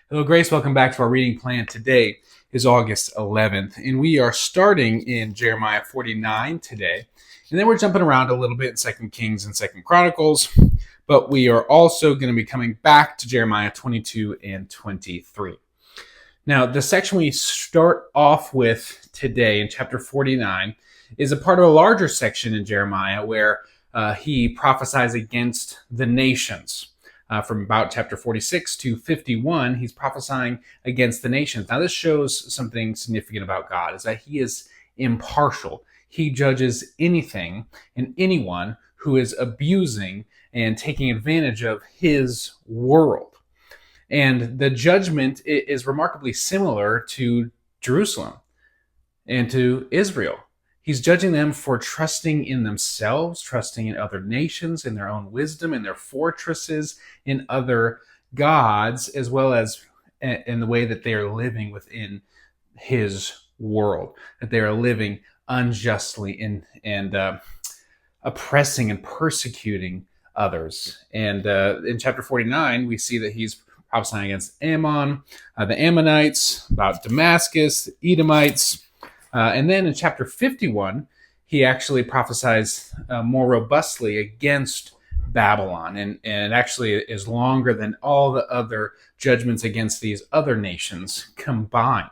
Hello, Grace. Welcome back to our reading plan. Today is August 11th, and we are starting in Jeremiah 49 today. And then we're jumping around a little bit in 2 Kings and 2 Chronicles, but we are also going to be coming back to Jeremiah 22 and 23. Now, the section we start off with today in chapter 49 is a part of a larger section in Jeremiah where he prophesies against the nations. From about chapter 46 to 51, he's prophesying against the nations. Now, this shows something significant about God, is that he is impartial. He judges anything and anyone who is abusing and taking advantage of his world. And the judgment is remarkably similar to Jerusalem and to Israel. He's judging them for trusting in themselves, trusting in other nations, in their own wisdom, in their fortresses, in other gods, as well as in the way that they are living within his world, that they are living unjustly and oppressing and persecuting others. And in chapter 49, we see that he's prophesying against Ammon, the Ammonites, about Damascus, the Edomites. And then in chapter 51, he actually prophesies more robustly against Babylon, and actually is longer than all the other judgments against these other nations combined.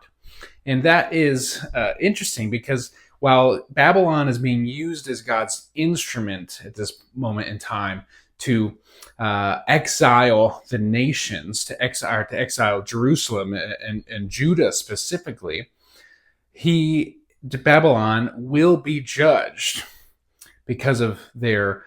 And that is interesting because while Babylon is being used as God's instrument at this moment in time to exile the nations, to exile Jerusalem and Judah specifically, Babylon will be judged because of their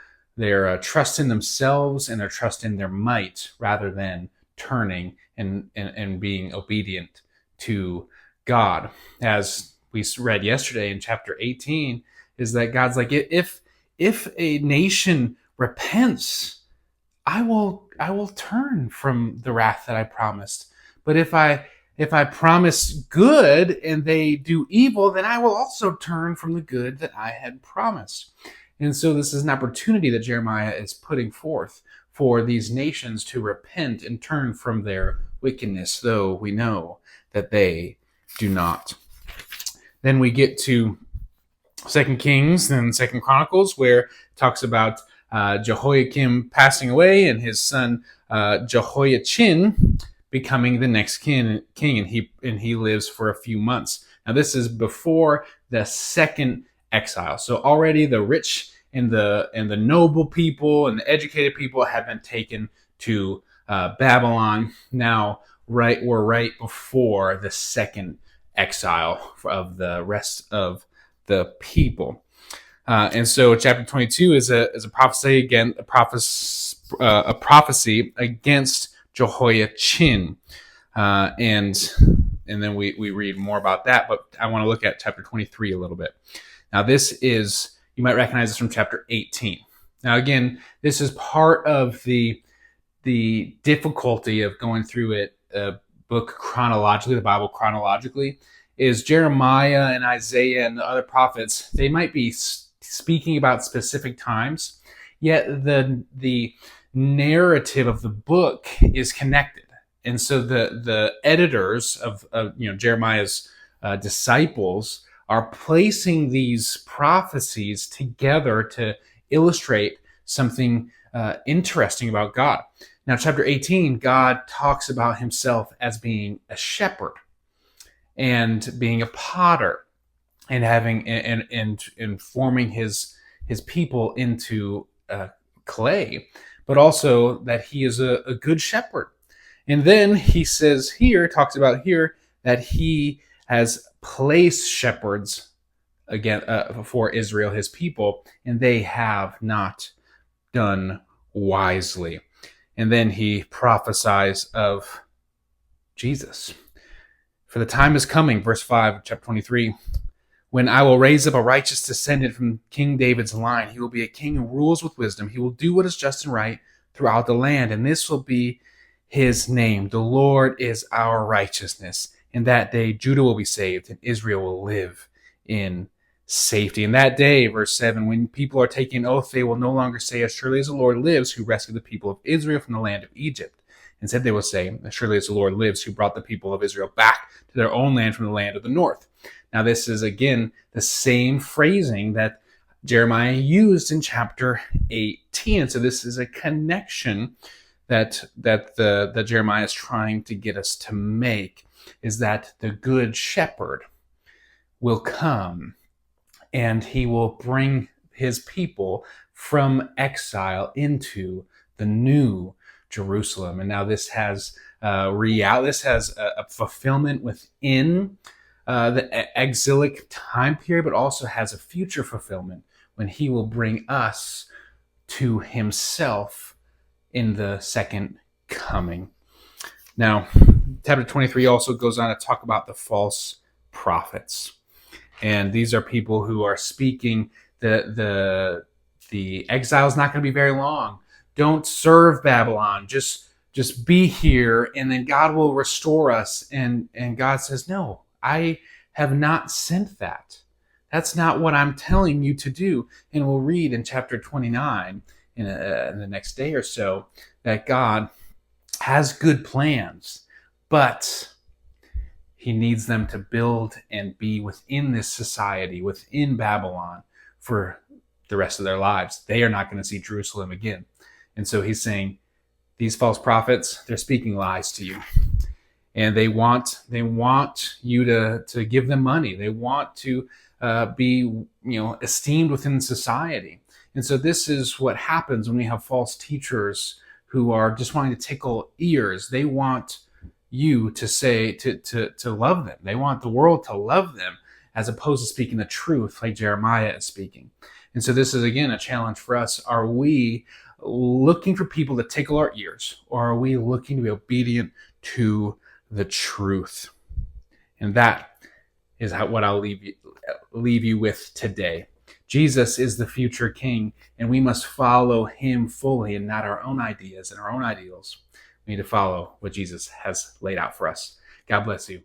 trust in themselves and their trust in their might, rather than turning and being obedient to God. As we read yesterday in chapter 18, is that God's like, if a nation repents, I will turn from the wrath that I promised. But if I promise good and they do evil, then I will also turn from the good that I had promised. And so this is an opportunity that Jeremiah is putting forth for these nations to repent and turn from their wickedness, though we know that they do not. Then we get to 2 Kings and 2 Chronicles, where it talks about Jehoiakim passing away and his son Jehoiachin becoming the next king, and he lives for a few months. Now, this is before the second exile. So already the rich and the noble people and the educated people have been taken to Babylon. Now, we're right before the second exile of the rest of the people. And so chapter 22 is a prophecy again, a prophecy against Jehoiachin. And then we read more about that, but I want to look at chapter 23 a little bit. Now, this is, you might recognize this from chapter 18. Now, again, this is part of the difficulty of going through a book chronologically, the Bible chronologically, is Jeremiah and Isaiah and the other prophets, they might be speaking about specific times, yet the narrative of the book is connected. And so the editors of Jeremiah's disciples are placing these prophecies together to illustrate something interesting about God. Now, chapter 18, God talks about himself as being a shepherd and being a potter and having and forming his people into clay, but also that he is a good shepherd. And then he talks about here that he has placed shepherds again for Israel, his people, and they have not done wisely. And then he prophesies of Jesus. For the time is coming, verse 5 of chapter 23, when I will raise up a righteous descendant from King David's line. He will be a king who rules with wisdom. He will do what is just and right throughout the land, and this will be his name. The Lord is our righteousness. In that day, Judah will be saved, and Israel will live in safety. In that day, verse 7, when people are taking an oath, they will no longer say, as surely as the Lord lives, who rescued the people of Israel from the land of Egypt. Instead, they will say, surely as the Lord lives, who brought the people of Israel back to their own land from the land of the north. Now, this is, again, the same phrasing that Jeremiah used in chapter 18. So this is a connection that Jeremiah is trying to get us to make, is that the good shepherd will come and he will bring his people from exile into the new Jerusalem. And now this has this has a fulfillment within the exilic time period, but also has a future fulfillment when he will bring us to himself in the second coming. Now, chapter 23 also goes on to talk about the false prophets. And these are people who are speaking the exile is not going to be very long. Don't serve Babylon. Just be here, and then God will restore us. And God says, no, I have not sent that. That's not what I'm telling you to do. And we'll read in chapter 29 in the next day or so that God has good plans, but he needs them to build and be within this society, within Babylon, for the rest of their lives. They are not going to see Jerusalem again. And so he's saying, these false prophets, they're speaking lies to you. And they want you to give them money. They want to be esteemed within society. And so this is what happens when we have false teachers who are just wanting to tickle ears. They want you to say to love them. They want the world to love them, as opposed to speaking the truth like Jeremiah is speaking. And so this is, again, a challenge for us. Are we looking for people to tickle our ears, or are we looking to be obedient to the truth? And that is what I'll leave you with today. Jesus is the future king, and we must follow him fully and not our own ideas and our own ideals. We need to follow what Jesus has laid out for us. God bless you.